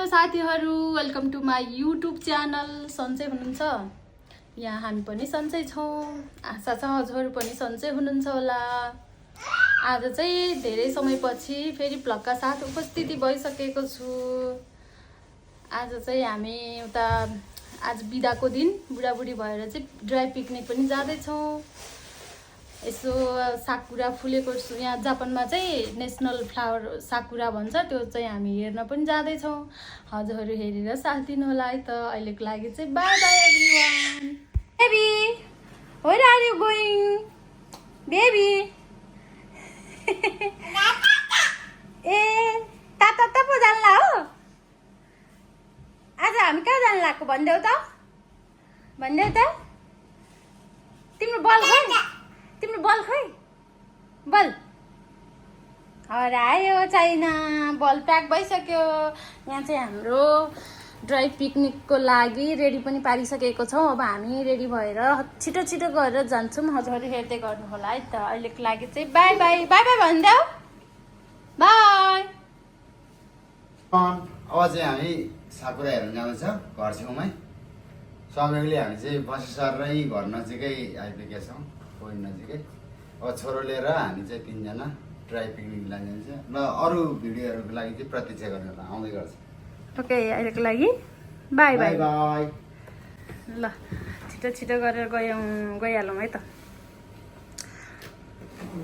साथीहरु, welcome to my YouTube channel. सन्चै हुनुहुन्छ? यहाँ हामी पनि सन्चै छौँ। आशा छ हजुरहरु पनि सन्चै हुनुहुन्छ होला। आज चाहिँ धेरै समयपछि फेरि भ्लगका साथ उपस्थिति भइसकेको छु। आज चाहिँ हामी उता आज बिदाको दिन बुढाबुढी भएर चाहिँ ड्राई पिकनिक पनि जाँदैछौँ। यसो साकुरा फुलेको यहाँ जापानमा चाहिँ नेसनल फ्लावर साकुरा भन्छ, त्यो चाहिँ हामी हेर्न पनि जाँदैछौँ। हजुरहरू हेरेर साथ दिनु होला है त। अहिलेको लागि चाहिँ bye bye everyone. Baby, where are you going? Baby ए ताता त पो जान्ला हो? आज हामी कहाँ जान लाग्को भन्देऊ त? भन्देऊ त? तिम्रो बल खै? तिम्रो बल खै? बल हरायो छैन। बल प्याक भइसक्यो। यहाँ चाहिँ हाम्रो ड्राई पिकनिकको लागि रेडी पनि पारिसकेको छौँ। अब हामी रेडी भएर छिटो छिटो गरेर जान्छौँ। हजुरहरू हेर्दै गर्नु होला है त। अहिलेको लागि चाहिँ बाई बाई। बाई बाई भन्देऊ। बाई। अब चाहिँ हामी साकुरा हेर्न जाँदैछ घर छेउमै। समयले हामी चाहिँ बसिसरै घर नजिकै आइपुगेका छौँ, पोइन्ट नजिकै। अब छोरो लिएर हामी चाहिँ 3 जना ड्राई पिकनिक जान्छ। ल अरू भिडियोहरूको लागि चाहिँ प्रतीक्षा गर्नु होला, आउँदै गर्छ। ओके, अहिलेको लागि बाई बाई। बाई। ल छिटो छिटो गरेर गइहालौँ है त।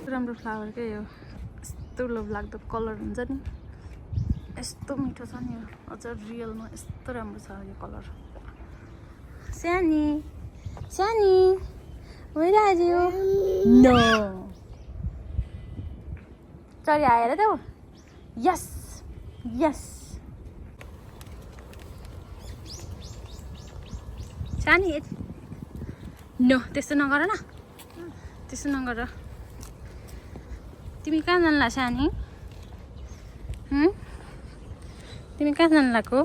राम्रो फ्लावर के यो, यस्तो लोभलाग्दो कलर हुन्छ नि, यस्तो मिठो छ नि। अझ रियलमा यस्तो राम्रो छ यो कलर। सानी सानी वेयर आर यु? नो चरी आएर त। यस यस सानी, नो त्यस्तो नगर न, त्यस्तो नगर। तिमी कहाँ जान्ला सानी? तिमी कहाँ जान्लाको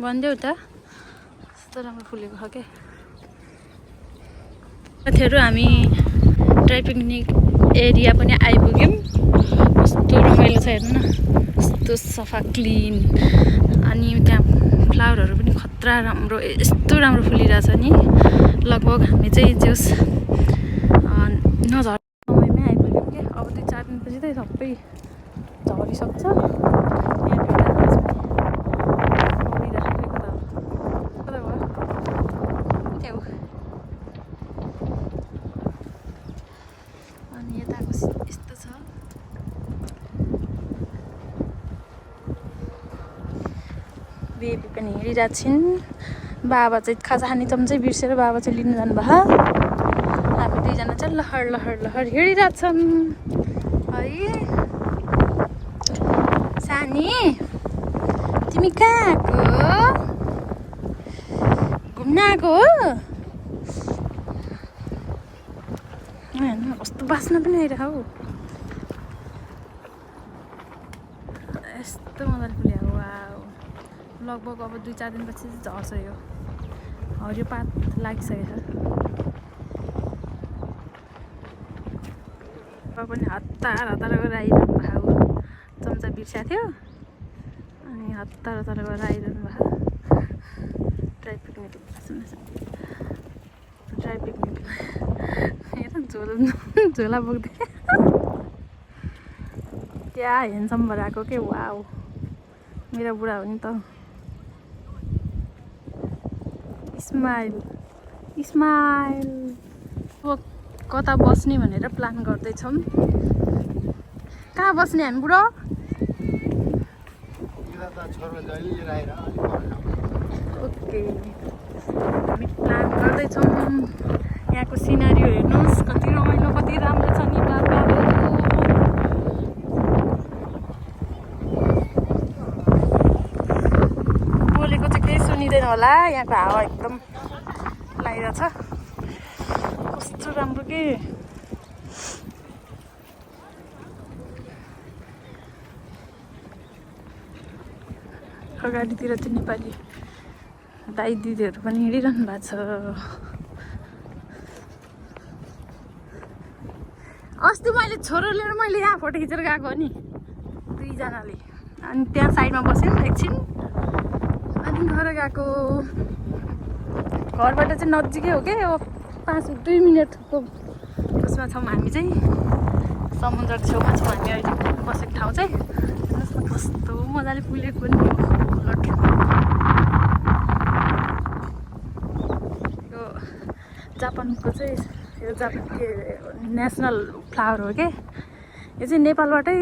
भनिदेऊ त। यस्तो राम्रो फुलेको छ के। साथीहरू, हामी ड्राई पिकनिक एरिया पनि आइपुग्यौँ। कस्तो रमाइलो छ हेर्नु न, यस्तो सफा क्लिन। अनि त्यहाँ फ्लावरहरू पनि खतरा राम्रो, यस्तो राम्रो फुलिरहेछ नि। लगभग हामी चाहिँ जोस् नझर समयमै आइपुग्यौँ क्या। अब 2-4 दिनपछि चाहिँ सबै झरिसक्छ। अनि यताको यस्तो छ। बेबी पनि हिँडिरहेको छिन्। बाबा चाहिँ खाजा खाने चम्चै बिर्सेर बाबा चाहिँ लिनु जानुभयो। हामी 2 जना चाहिँ लहर लहर लहर हिँडिरहेछौँ है। सानी तिमी कहाँ आएको? घुम्न आएको हो? कस्तो बास्ना पनि आइरहेको हौ। यस्तो मजाले फुल्यो। वाउ, लगभग अब 2-4 दिनपछि चाहिँ झर्छ यो। हरियो पात लागिसकेको छ। पनि हतार हतार गरेर आइरहनु भएको। चम्चा बिर्स्याएको थियो अनि हतार हतार गरेर आइरहनु भएको। ड्राई पिकनिक ड्राई पिकनिक हेर झोला बोक्दै क्या हेन्सम भएर आएको के। वाउ, मेरो बुढा हो नि त। Smile smile. अब कता बस्ने भनेर प्लान गर्दैछौँ। कहाँ बस्ने हामी बुढो? ओके, हामी प्लान गर्दैछौँ। यहाँको सिनारीहरू हेर्नुहोस्, कति रमाइलो, कति राम्रो छ नि। बाबा बोलेको चाहिँ केही सुनिँदैन होला, यहाँको हावा एकदम लागिरहेछ। कस्तो राम्रो के। अगाडितिर चाहिँ नेपाली दाइ दिदीहरू पनि हिँडिरहनु भएको छ। अस्ति मैले छोरो लिएर यहाँ फोटो खिचेर गएको हो नि 2 जनाले। अनि त्यहाँ साइडमा बस्यौँ एकछिन अनि घर गएको घरबाट चाहिँ नजिकै हो क्या अब 2 मिनटको उसमा छौँ हामी चाहिँ समुद्रको छेउमा छौँ हामी अहिले बसेको ठाउँ चाहिँ हेर्नुहोस् न कस्तो मजाले फुलेको नि यो जापानको चाहिँ यो के नेसनल फ्लावर हो क्या यो चाहिँ नेपालबाटै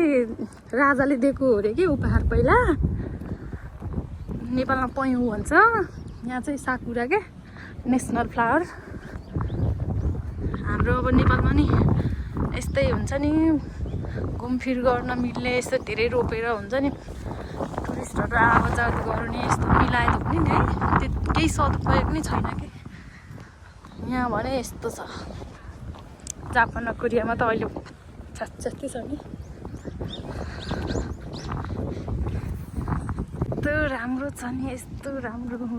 राजाले दिएको हो अरे कि उपहार पहिला नेपालमा पयौँ भन्छ यहाँ चाहिँ साकुरा क्या नेसनल फ्लावर हाम्रो अब नेपालमा नि यस्तै हुन्छ नि घुमफिर गर्न मिल्ने यस्तो धेरै रोपेर हुन्छ नि टुरिस्टहरू आवाजात गर्ने यस्तो मिलाएर हुने नि है त्यो केही सदुपयोग पनि छैन कि यहाँ भने यस्तो छ जापान र कोरियामा त अहिले छात्छात्ती छ नि यस्तो राम्रो छ नि यस्तो राम्रो है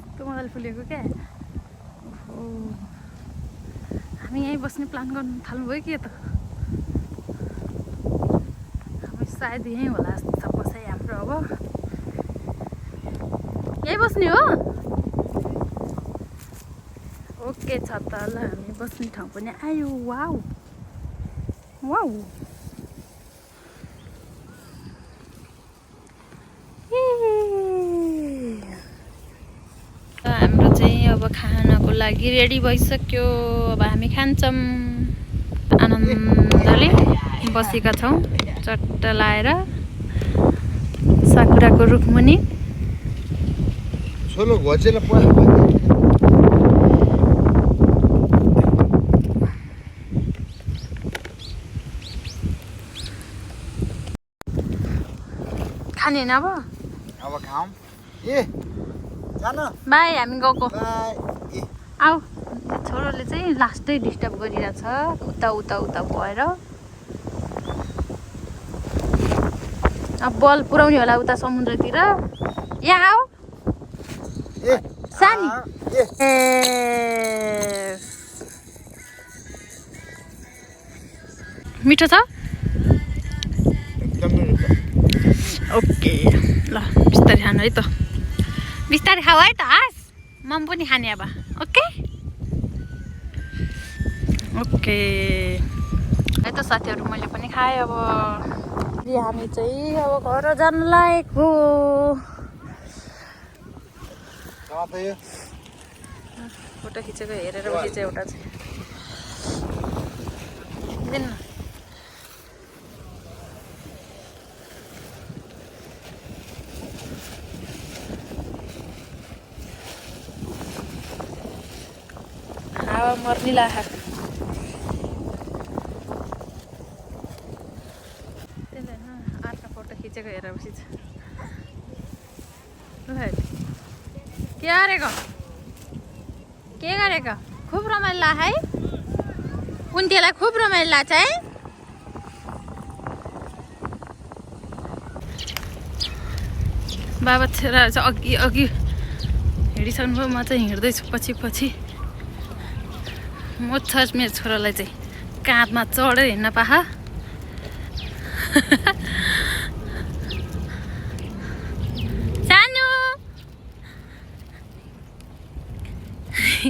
यस्तो मजाले फुलेको क्या हामी यहीँ बस्ने प्लान गर्नु थाल्नुभयो कि त हामी सायद यहीँ होला जस्तो छ बसाइ हाम्रो अब यहीँ बस्ने हो ओके छ त ल हामी बस्ने ठाउँ पनि आयो वाउ वाउ हाम्रो चाहिँ अब खानको लागि रेडी भइसक्यो अब हामी खान्छौँ आनन्दले बसेका छौँ चट्ट लाएर साकुराको रुखमुनि छोलो घोचेर खाने होइन अब खाऊँ ए जान बाई हामी गएको बाई आऊ छोरोले चाहिँ लास्टै डिस्टर्ब गरिरहेछ उता उता उता भएर अब बल पुऱ्याउने होला उता समुद्रतिर यहाँ आऊ ए सानी ए मिठो छ ओके ल बिस्तारै खानु है त बिस्तारै खाऊ है त हाँस मम पनि खाने अब ओके ओके है त साथीहरू मैले पनि खाएँ अब हामी चाहिँ अब घर जानु लागेको फोटो खिचेको हेरेर खिचेँ एउटा चाहिँ दिनु हावा मर्नी लाखा अर्को फोटो खिचेको हेरेर बसिन्छ के गरेको के गरेको खुब रमाइलो ला है कुन्तीलाई खुब रमाइलो लाग्छ है बाबा छोराहरू चाहिँ अघि अघि हिँडिसक्नुभयो म चाहिँ हिँड्दैछु पछि पछि म छ मेरो छोरालाई चाहिँ काँधमा चढेर हिँड्न पाह सानो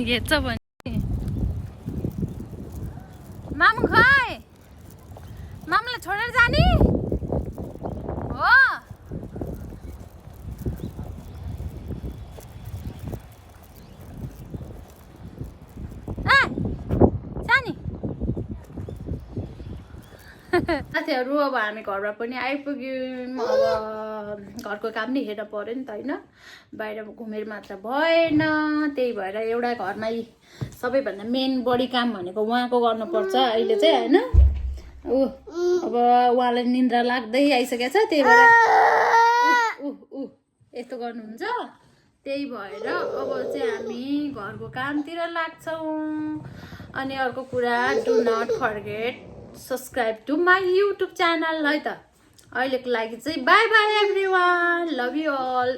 हेर्छ भने मामु खै मामुलाई छोडेर जाने हो साथीहरू अब हामी घरमा पनि आइपुग्यौँ अब घरको काम नि हेर्न पर्यो नि त होइन बाहिर घुमेर मात्र भएन त्यही भएर एउटा घरमा सबैभन्दा मेन बढी काम भनेको उहाँको गर्नुपर्छ अहिले चाहिँ होइन अब उहाँलाई निन्द्रा लाग्दै आइसकेको छ त्यही भएर यस्तो गर्नुहुन्छ त्यही भएर अब चाहिँ हामी घरको कामतिर लाग्छौँ अनि अर्को कुरा do not forget subscribe to my YouTube channel है त अहिलेको लागि चाहिँ bye bye everyone love you all